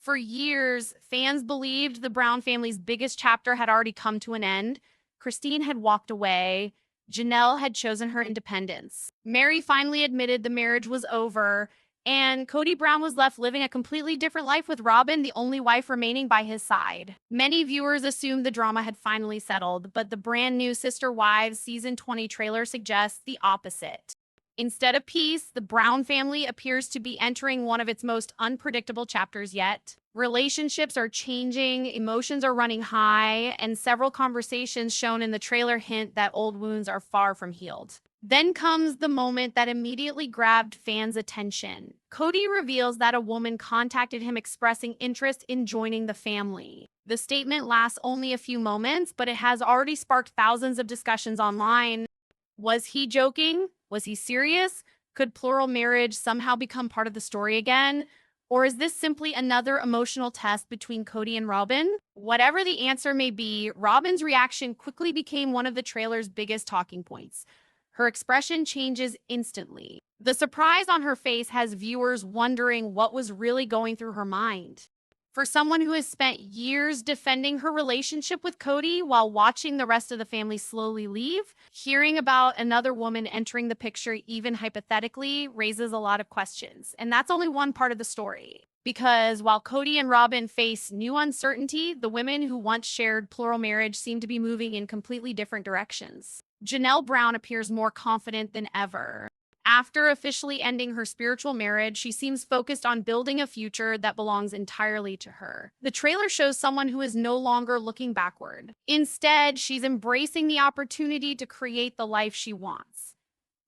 For years, fans believed the Brown family's biggest chapter had already come to an end. Christine had walked away. Janelle had chosen her independence. Meri finally admitted the marriage was over, and Kody Brown was left living a completely different life with Robyn, the only wife remaining by his side. Many viewers assumed the drama had finally settled, but the brand new Sister Wives Season 20 trailer suggests the opposite. Instead of peace, the Brown family appears to be entering one of its most unpredictable chapters yet. Relationships are changing, emotions are running high, and several conversations shown in the trailer hint that old wounds are far from healed. Then comes the moment that immediately grabbed fans' attention. Cody reveals that a woman contacted him expressing interest in joining the family. The statement lasts only a few moments, but it has already sparked thousands of discussions online. Was he joking? Was he serious? Could plural marriage somehow become part of the story again? Or is this simply another emotional test between Cody and Robyn? Whatever the answer may be, Robyn's reaction quickly became one of the trailer's biggest talking points. Her expression changes instantly. The surprise on her face has viewers wondering what was really going through her mind. For someone who has spent years defending her relationship with Cody while watching the rest of the family slowly leave, hearing about another woman entering the picture, even hypothetically, raises a lot of questions. And that's only one part of the story. Because while Cody and Robyn face new uncertainty, the women who once shared plural marriage seem to be moving in completely different directions. Janelle Brown appears more confident than ever. After officially ending her spiritual marriage, she seems focused on building a future that belongs entirely to her. The trailer shows someone who is no longer looking backward. Instead, she's embracing the opportunity to create the life she wants.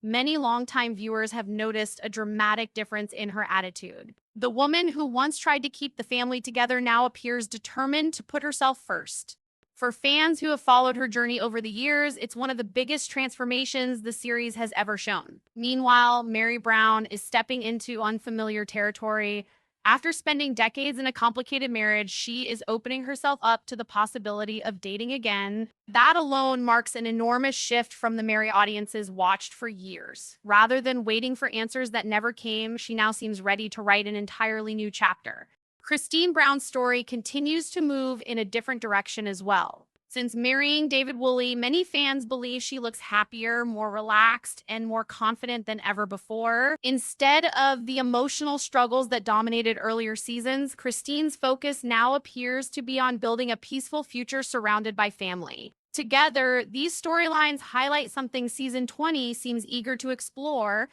Many longtime viewers have noticed a dramatic difference in her attitude. The woman who once tried to keep the family together now appears determined to put herself first. For fans who have followed her journey over the years, it's one of the biggest transformations the series has ever shown. Meanwhile, Meri Brown is stepping into unfamiliar territory. After spending decades in a complicated marriage, she is opening herself up to the possibility of dating again. That alone marks an enormous shift from the Meri audiences watched for years. Rather than waiting for answers that never came, she now seems ready to write an entirely new chapter. Christine Brown's story continues to move in a different direction as well. Since marrying David Woolley, many fans believe she looks happier, more relaxed, and more confident than ever before. Instead of the emotional struggles that dominated earlier seasons, Christine's focus now appears to be on building a peaceful future surrounded by family. Together, these storylines highlight something season 20 seems eager to explore: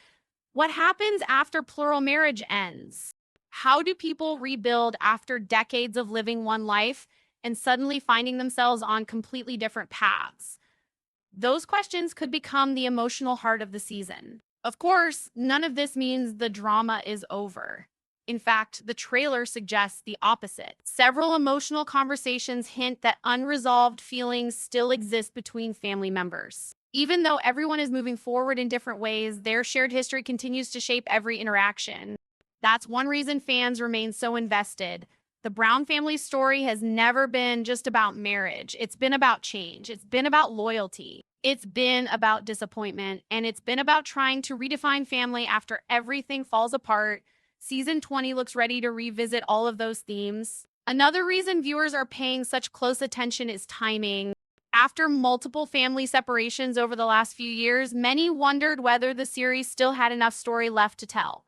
what happens after plural marriage ends? How do people rebuild after decades of living one life and suddenly finding themselves on completely different paths? Those questions could become the emotional heart of the season. Of course, none of this means the drama is over. In fact, the trailer suggests the opposite. Several emotional conversations hint that unresolved feelings still exist between family members. Even though everyone is moving forward in different ways, their shared history continues to shape every interaction. That's one reason fans remain so invested. The Brown family's story has never been just about marriage. It's been about change. It's been about loyalty. It's been about disappointment. And it's been about trying to redefine family after everything falls apart. Season 20 looks ready to revisit all of those themes. Another reason viewers are paying such close attention is timing. After multiple family separations over the last few years, many wondered whether the series still had enough story left to tell.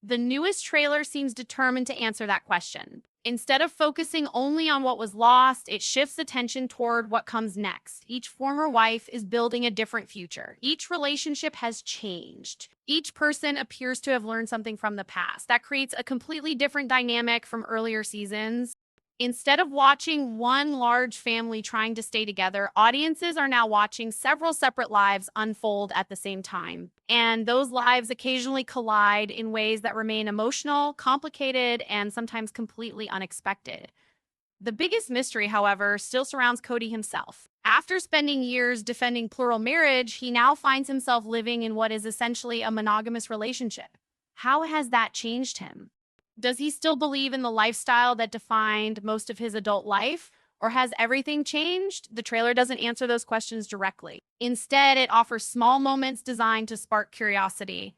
The newest trailer seems determined to answer that question. Instead of focusing only on what was lost, it shifts attention toward what comes next. Each former wife is building a different future. Each relationship has changed. Each person appears to have learned something from the past. That creates a completely different dynamic from earlier seasons. Instead of watching one large family trying to stay together, audiences are now watching several separate lives unfold at the same time. And those lives occasionally collide in ways that remain emotional, complicated, and sometimes completely unexpected. The biggest mystery, however, still surrounds Cody himself. After spending years defending plural marriage, he now finds himself living in what is essentially a monogamous relationship. How has that changed him? Does he still believe in the lifestyle that defined most of his adult life? Or has everything changed? The trailer doesn't answer those questions directly. Instead, it offers small moments designed to spark curiosity.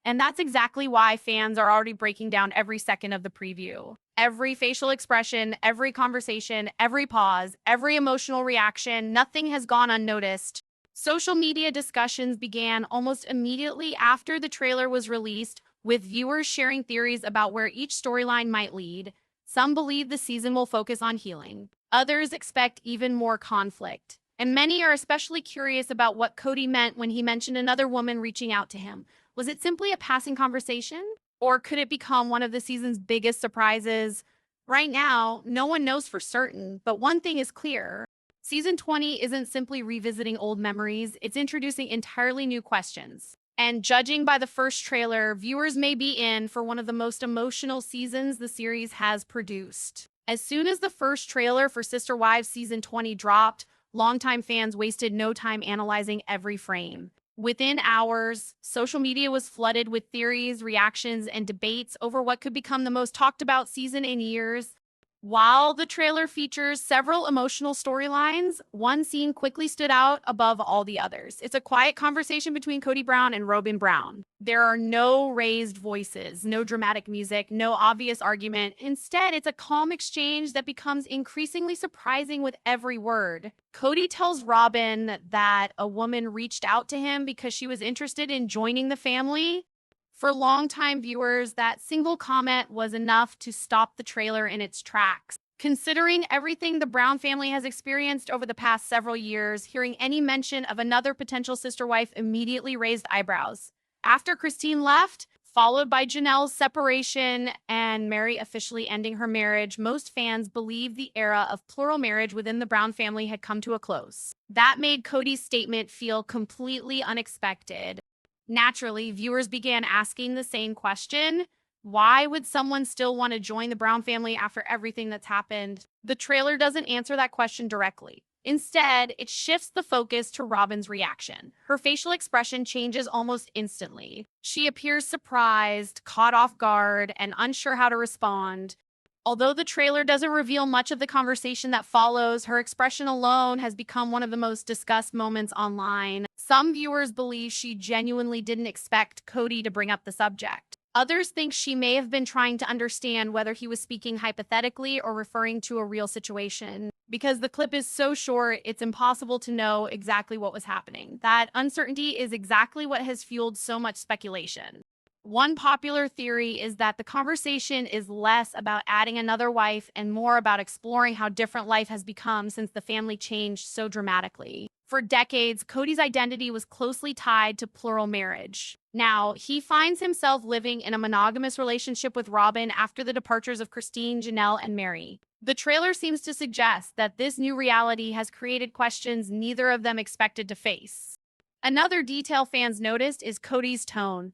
And that's exactly why fans are already breaking down every second of the preview. Every facial expression, every conversation, every pause, every emotional reaction, nothing has gone unnoticed. Social media discussions began almost immediately after the trailer was released, with viewers sharing theories about where each storyline might lead. Some believe the season will focus on healing. Others expect even more conflict. And many are especially curious about what Cody meant when he mentioned another woman reaching out to him. Was it simply a passing conversation? Or could it become one of the season's biggest surprises? Right now, no one knows for certain, but one thing is clear. Season 20 isn't simply revisiting old memories, it's introducing entirely new questions. And judging by the first trailer, viewers may be in for one of the most emotional seasons the series has produced. As soon as the first trailer for Sister Wives Season 20 dropped, longtime fans wasted no time analyzing every frame. Within hours, social media was flooded with theories, reactions, and debates over what could become the most talked about season in years. While the trailer features several emotional storylines, one scene quickly stood out above all the others. It's a quiet conversation between Kody Brown and Robyn Brown. There are no raised voices, no dramatic music, no obvious argument. Instead, it's a calm exchange that becomes increasingly surprising with every word. Cody tells Robyn that a woman reached out to him because she was interested in joining the family. For longtime viewers, that single comment was enough to stop the trailer in its tracks. Considering everything the Brown family has experienced over the past several years, hearing any mention of another potential sister wife immediately raised eyebrows. After Christine left, followed by Janelle's separation and Meri officially ending her marriage, most fans believed the era of plural marriage within the Brown family had come to a close. That made Cody's statement feel completely unexpected. Naturally, viewers began asking the same question. Why would someone still want to join the Brown family after everything that's happened? The trailer doesn't answer that question directly. Instead, it shifts the focus to Robyn's reaction. Her facial expression changes almost instantly. She appears surprised, caught off guard, and unsure how to respond. Although the trailer doesn't reveal much of the conversation that follows, her expression alone has become one of the most discussed moments online. Some viewers believe she genuinely didn't expect Cody to bring up the subject. Others think she may have been trying to understand whether he was speaking hypothetically or referring to a real situation. Because the clip is so short, it's impossible to know exactly what was happening. That uncertainty is exactly what has fueled so much speculation. One popular theory is that the conversation is less about adding another wife and more about exploring how different life has become since the family changed so dramatically. For decades, Cody's identity was closely tied to plural marriage. Now, he finds himself living in a monogamous relationship with Robyn after the departures of Christine, Janelle, and Meri. The trailer seems to suggest that this new reality has created questions neither of them expected to face. Another detail fans noticed is Cody's tone.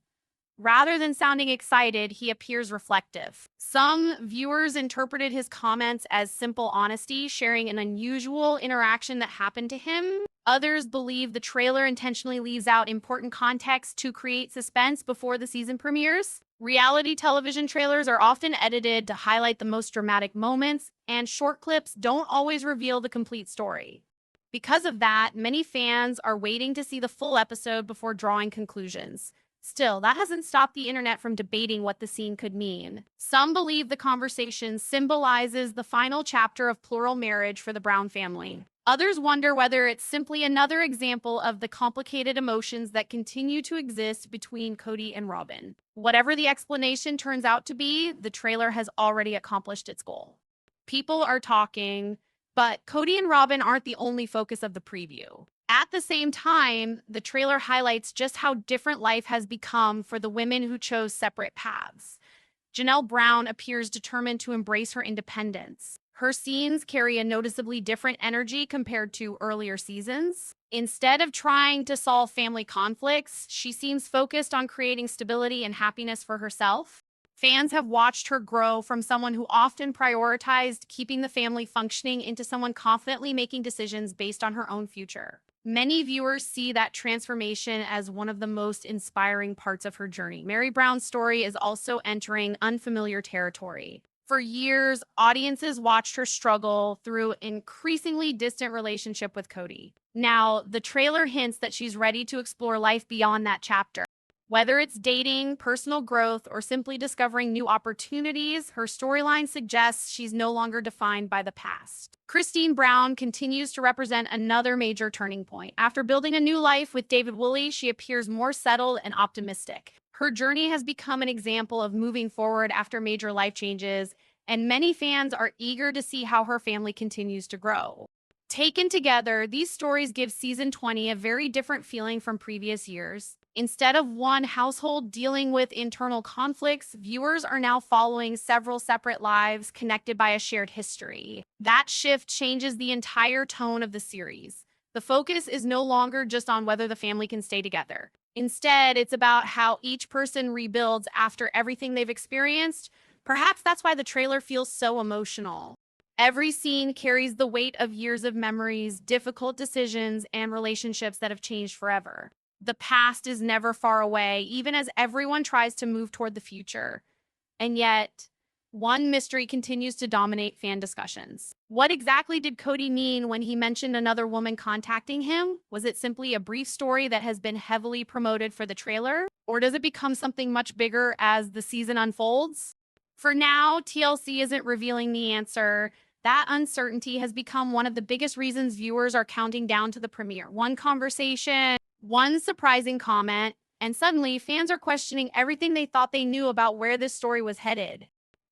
Rather than sounding excited, he appears reflective. Some viewers interpreted his comments as simple honesty, sharing an unusual interaction that happened to him. Others believe the trailer intentionally leaves out important context to create suspense before the season premieres. Reality television trailers are often edited to highlight the most dramatic moments, and short clips don't always reveal the complete story. Because of that, many fans are waiting to see the full episode before drawing conclusions. Still, that hasn't stopped the internet from debating what the scene could mean. Some believe the conversation symbolizes the final chapter of plural marriage for the Brown family. Others wonder whether it's simply another example of the complicated emotions that continue to exist between Cody and Robyn. Whatever the explanation turns out to be, the trailer has already accomplished its goal. People are talking, but Cody and Robyn aren't the only focus of the preview. At the same time, the trailer highlights just how different life has become for the women who chose separate paths. Janelle Brown appears determined to embrace her independence. Her scenes carry a noticeably different energy compared to earlier seasons. Instead of trying to solve family conflicts, she seems focused on creating stability and happiness for herself. Fans have watched her grow from someone who often prioritized keeping the family functioning into someone confidently making decisions based on her own future. Many viewers see that transformation as one of the most inspiring parts of her journey. Meri Brown's story is also entering unfamiliar territory. For years, audiences watched her struggle through an increasingly distant relationship with Cody. Now, the trailer hints that she's ready to explore life beyond that chapter. Whether it's dating, personal growth, or simply discovering new opportunities, her storyline suggests she's no longer defined by the past. Kody Brown continues to represent another major turning point. After building a new life with David Woolley, she appears more settled and optimistic. Her journey has become an example of moving forward after major life changes, and many fans are eager to see how her family continues to grow. Taken together, these stories give season 20 a very different feeling from previous years. Instead of one household dealing with internal conflicts, viewers are now following several separate lives connected by a shared history. That shift changes the entire tone of the series. The focus is no longer just on whether the family can stay together. Instead, it's about how each person rebuilds after everything they've experienced. Perhaps that's why the trailer feels so emotional. Every scene carries the weight of years of memories, difficult decisions, and relationships that have changed forever. The past is never far away, even as everyone tries to move toward the future. And yet, one mystery continues to dominate fan discussions. What exactly did Cody mean when he mentioned another woman contacting him? Was it simply a brief story that has been heavily promoted for the trailer? Or does it become something much bigger as the season unfolds? For now, TLC isn't revealing the answer. That uncertainty has become one of the biggest reasons viewers are counting down to the premiere. One conversation, one surprising comment, and suddenly fans are questioning everything they thought they knew about where this story was headed.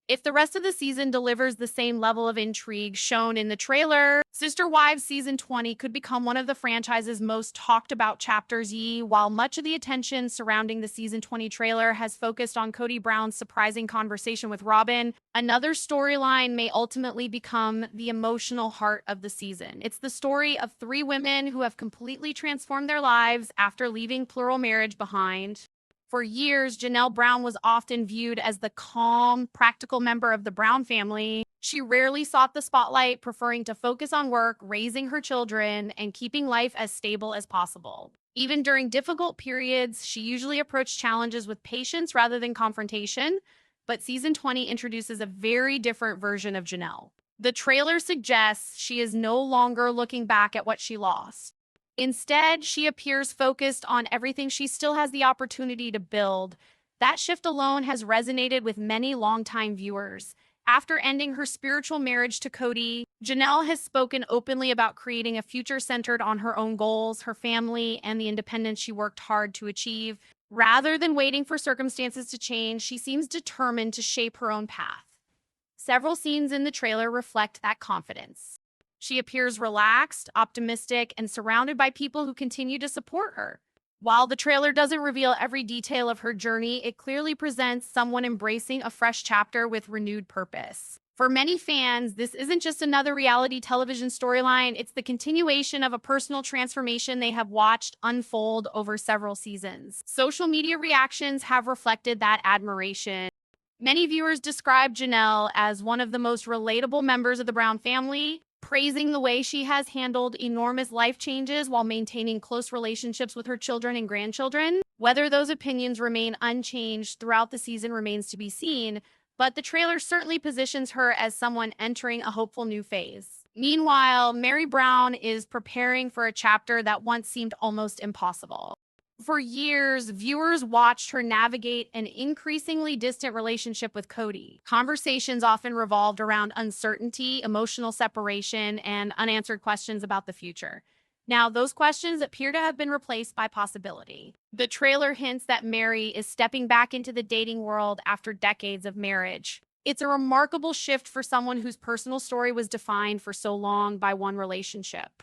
If the rest of the season delivers the same level of intrigue shown in the trailer, Sister Wives Season 20 could become one of the franchise's most talked about chapters. While much of the attention surrounding the Season 20 trailer has focused on Kody Brown's surprising conversation with Robyn, another storyline may ultimately become the emotional heart of the season. It's the story of three women who have completely transformed their lives after leaving plural marriage behind. For years, Janelle Brown was often viewed as the calm, practical member of the Brown family. She rarely sought the spotlight, preferring to focus on work, raising her children, and keeping life as stable as possible. Even during difficult periods, she usually approached challenges with patience rather than confrontation. But season 20 introduces a very different version of Janelle. The trailer suggests she is no longer looking back at what she lost. Instead, she appears focused on everything she still has the opportunity to build. That shift alone has resonated with many longtime viewers. After ending her spiritual marriage to Cody, Janelle has spoken openly about creating a future centered on her own goals, her family, and the independence she worked hard to achieve. Rather than waiting for circumstances to change, she seems determined to shape her own path. Several scenes in the trailer reflect that confidence. She appears relaxed, optimistic, and surrounded by people who continue to support her. While the trailer doesn't reveal every detail of her journey, it clearly presents someone embracing a fresh chapter with renewed purpose. For many fans, this isn't just another reality television storyline, it's the continuation of a personal transformation they have watched unfold over several seasons. Social media reactions have reflected that admiration. Many viewers describe Janelle as one of the most relatable members of the Brown family, praising the way she has handled enormous life changes while maintaining close relationships with her children and grandchildren. Whether those opinions remain unchanged throughout the season remains to be seen, but the trailer certainly positions her as someone entering a hopeful new phase. Meanwhile, Meri Brown is preparing for a chapter that once seemed almost impossible. For years, viewers watched her navigate an increasingly distant relationship with Cody. Conversations often revolved around uncertainty, emotional separation, and unanswered questions about the future. Now, those questions appear to have been replaced by possibility. The trailer hints that Meri is stepping back into the dating world after decades of marriage. It's a remarkable shift for someone whose personal story was defined for so long by one relationship.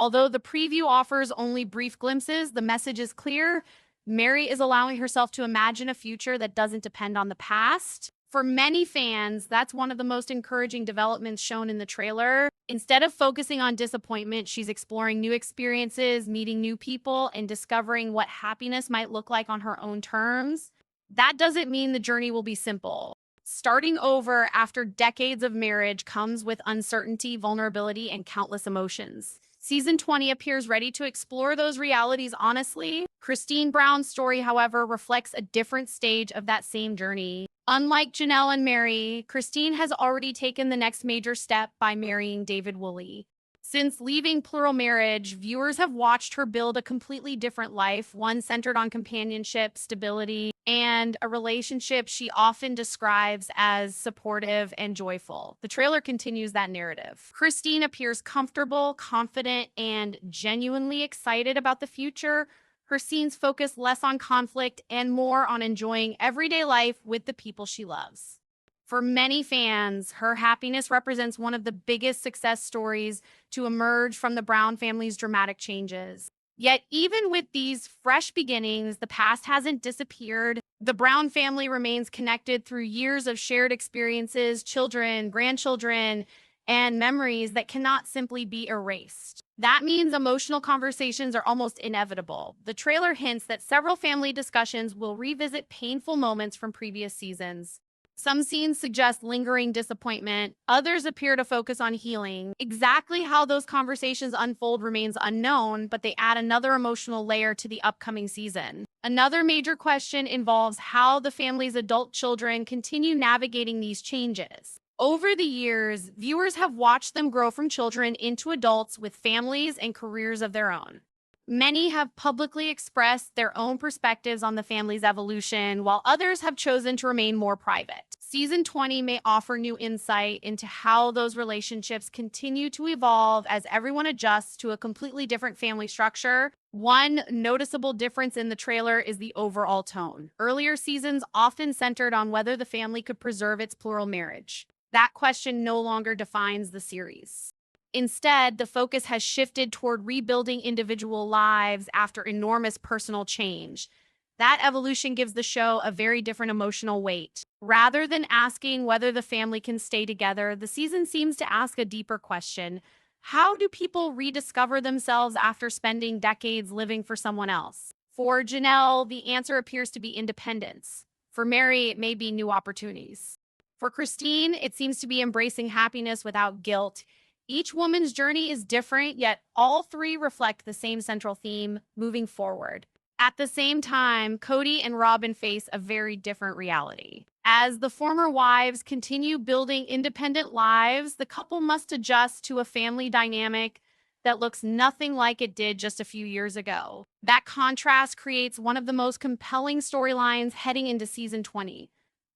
Although the preview offers only brief glimpses, the message is clear. Meri is allowing herself to imagine a future that doesn't depend on the past. For many fans, that's one of the most encouraging developments shown in the trailer. Instead of focusing on disappointment, she's exploring new experiences, meeting new people, and discovering what happiness might look like on her own terms. That doesn't mean the journey will be simple. Starting over after decades of marriage comes with uncertainty, vulnerability, and countless emotions. Season 20 appears ready to explore those realities honestly. Kody Brown's story, however, reflects a different stage of that same journey. Unlike Janelle and Meri, Kody has already taken the next major step by marrying David Woolley. Since leaving Plural Marriage, viewers have watched her build a completely different life, one centered on companionship, stability, and a relationship she often describes as supportive and joyful. The trailer continues that narrative. Christine appears comfortable, confident, and genuinely excited about the future. Her scenes focus less on conflict and more on enjoying everyday life with the people she loves. For many fans, her happiness represents one of the biggest success stories to emerge from the Brown family's dramatic changes. Yet, even with these fresh beginnings, the past hasn't disappeared. The Brown family remains connected through years of shared experiences, children, grandchildren, and memories that cannot simply be erased. That means emotional conversations are almost inevitable. The trailer hints that several family discussions will revisit painful moments from previous seasons. Some scenes suggest lingering disappointment. Others appear to focus on healing. Exactly how those conversations unfold remains unknown, but they add another emotional layer to the upcoming season. Another major question involves how the family's adult children continue navigating these changes. Over the years, viewers have watched them grow from children into adults with families and careers of their own. Many have publicly expressed their own perspectives on the family's evolution, while others have chosen to remain more private. Season 20 may offer new insight into how those relationships continue to evolve as everyone adjusts to a completely different family structure. One noticeable difference in the trailer is the overall tone. Earlier seasons often centered on whether the family could preserve its plural marriage. That question no longer defines the series. Instead, the focus has shifted toward rebuilding individual lives after enormous personal change. That evolution gives the show a very different emotional weight. Rather than asking whether the family can stay together, the season seems to ask a deeper question. How do people rediscover themselves after spending decades living for someone else? For Janelle, the answer appears to be independence. For Meri, it may be new opportunities. For Christine, it seems to be embracing happiness without guilt. Each woman's journey is different, yet all three reflect the same central theme, moving forward. At the same time, Cody and Robyn face a very different reality. As the former wives continue building independent lives, the couple must adjust to a family dynamic that looks nothing like it did just a few years ago. That contrast creates one of the most compelling storylines heading into season 20.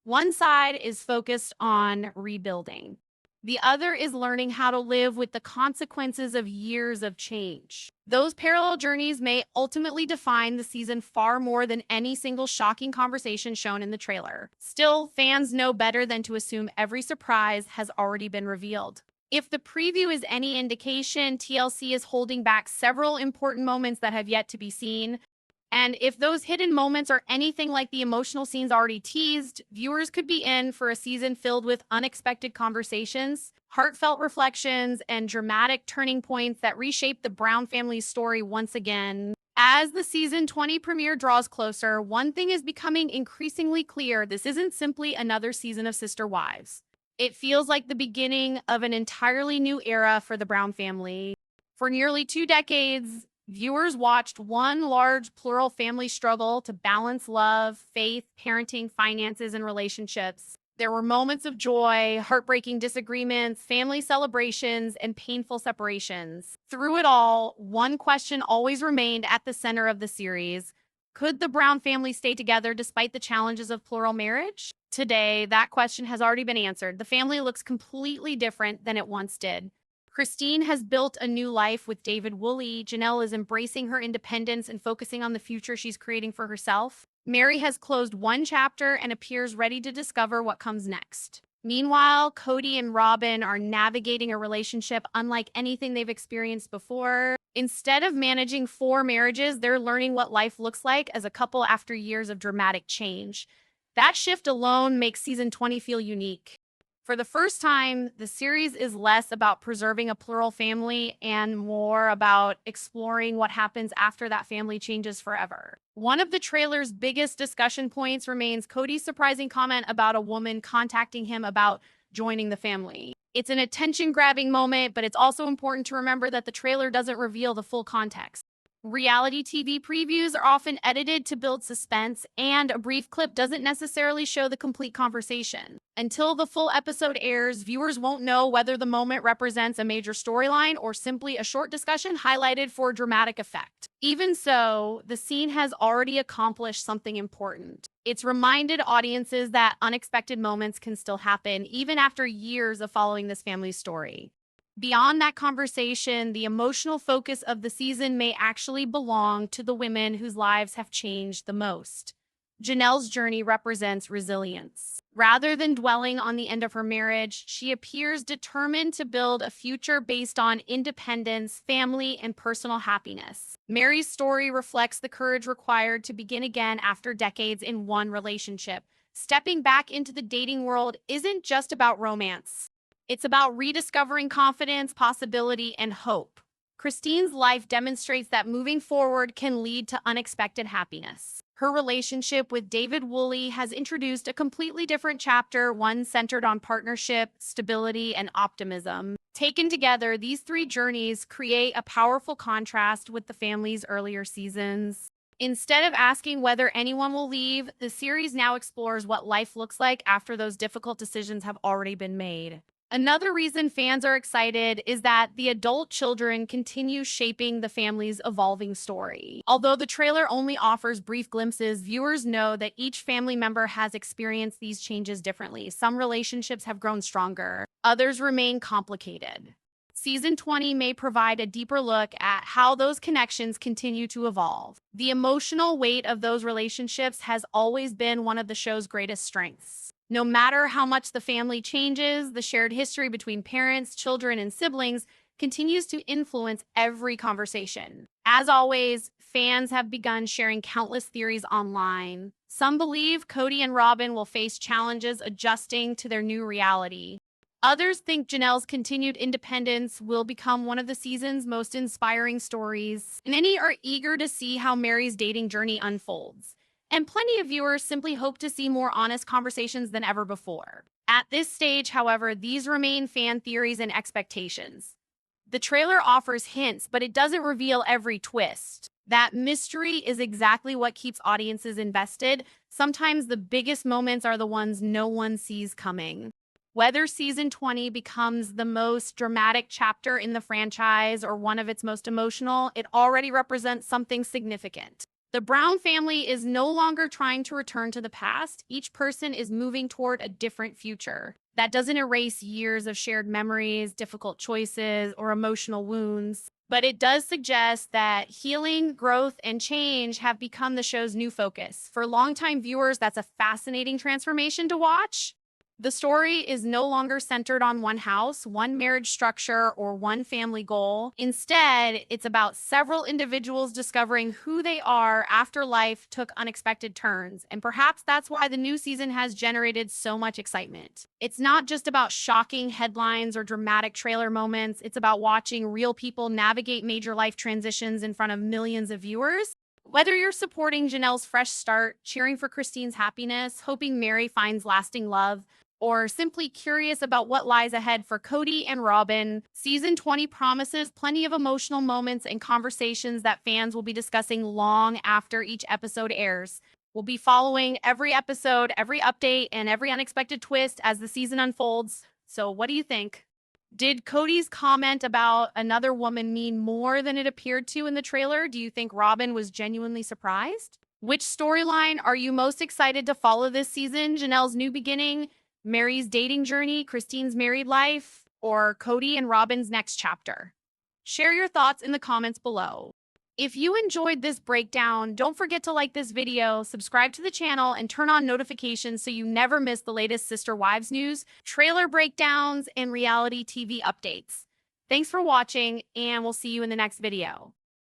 One side is focused on rebuilding. The other is learning how to live with the consequences of years of change. Those parallel journeys may ultimately define the season far more than any single shocking conversation shown in the trailer. Still, fans know better than to assume every surprise has already been revealed. If the preview is any indication, TLC is holding back several important moments that have yet to be seen. And if those hidden moments are anything like the emotional scenes already teased, viewers could be in for a season filled with unexpected conversations, heartfelt reflections, and dramatic turning points that reshape the Brown family's story once again. As the season 20 premiere draws closer, one thing is becoming increasingly clear: this isn't simply another season of Sister Wives. It feels like the beginning of an entirely new era for the Brown family. For nearly 2 decades, viewers watched one large plural family struggle to balance love, faith, parenting, finances, and relationships. There were moments of joy, heartbreaking disagreements, family celebrations, and painful separations. Through it all, one question always remained at the center of the series: could the Brown family stay together despite the challenges of plural marriage? Today, that question has already been answered. The family looks completely different than it once did. Christine has built a new life with David Woolley. Janelle is embracing her independence and focusing on the future she's creating for herself. Meri has closed one chapter and appears ready to discover what comes next. Meanwhile, Cody and Robyn are navigating a relationship unlike anything they've experienced before. Instead of managing 4 marriages, they're learning what life looks like as a couple after years of dramatic change. That shift alone makes season 20 feel unique. For the first time, the series is less about preserving a plural family and more about exploring what happens after that family changes forever. One of the trailer's biggest discussion points remains Cody's surprising comment about a woman contacting him about joining the family. It's an attention-grabbing moment, but it's also important to remember that the trailer doesn't reveal the full context. Reality TV previews are often edited to build suspense, and a brief clip doesn't necessarily show the complete conversation. Until the full episode airs, viewers won't know whether the moment represents a major storyline or simply a short discussion highlighted for dramatic effect. Even so, the scene has already accomplished something important. It's reminded audiences that unexpected moments can still happen even after years of following this family's story. Beyond that conversation, the emotional focus of the season may actually belong to the women whose lives have changed the most. Janelle's journey represents resilience. Rather than dwelling on the end of her marriage, she appears determined to build a future based on independence, family, and personal happiness. Meri's story reflects the courage required to begin again after decades in one relationship. Stepping back into the dating world isn't just about romance. It's about rediscovering confidence, possibility, and hope. Christine's life demonstrates that moving forward can lead to unexpected happiness. Her relationship with David Woolley has introduced a completely different chapter, one centered on partnership, stability, and optimism. Taken together, these three journeys create a powerful contrast with the family's earlier seasons. Instead of asking whether anyone will leave, the series now explores what life looks like after those difficult decisions have already been made. Another reason fans are excited is that the adult children continue shaping the family's evolving story. Although the trailer only offers brief glimpses, viewers know that each family member has experienced these changes differently. Some relationships have grown stronger, others remain complicated. Season 20 may provide a deeper look at how those connections continue to evolve. The emotional weight of those relationships has always been one of the show's greatest strengths. No matter how much the family changes, the shared history between parents, children, and siblings continues to influence every conversation. As always, fans have begun sharing countless theories online. Some believe Cody and Robyn will face challenges adjusting to their new reality. Others think Janelle's continued independence will become one of the season's most inspiring stories. Many are eager to see how Meri's dating journey unfolds. And plenty of viewers simply hope to see more honest conversations than ever before. At this stage, however, these remain fan theories and expectations. The trailer offers hints, but it doesn't reveal every twist. That mystery is exactly what keeps audiences invested. Sometimes the biggest moments are the ones no one sees coming. Whether season 20 becomes the most dramatic chapter in the franchise or one of its most emotional, it already represents something significant. The Brown family is no longer trying to return to the past. Each person is moving toward a different future. That doesn't erase years of shared memories, difficult choices, or emotional wounds, but it does suggest that healing, growth, and change have become the show's new focus. For longtime viewers, that's a fascinating transformation to watch. The story is no longer centered on one house, one marriage structure, or one family goal. Instead, it's about several individuals discovering who they are after life took unexpected turns. And perhaps that's why the new season has generated so much excitement. It's not just about shocking headlines or dramatic trailer moments. It's about watching real people navigate major life transitions in front of millions of viewers. Whether you're supporting Janelle's fresh start, cheering for Christine's happiness, hoping Meri finds lasting love, or simply curious about what lies ahead for Cody and Robyn, season 20 promises plenty of emotional moments and conversations that fans will be discussing long after each episode airs. We'll be following every episode, every update, and every unexpected twist as the season unfolds. So what do you think? Did Cody's comment about another woman mean more than it appeared to in the trailer? Do you think Robyn was genuinely surprised? Which storyline are you most excited to follow this season? Janelle's new beginning, Meri's dating journey, Christine's married life, or Cody and Robyn's next chapter? Share your thoughts in the comments below. If you enjoyed this breakdown, don't forget to like this video, subscribe to the channel, and turn on notifications so you never miss the latest Sister Wives news, trailer breakdowns, and reality TV updates. Thanks for watching, and we'll see you in the next video.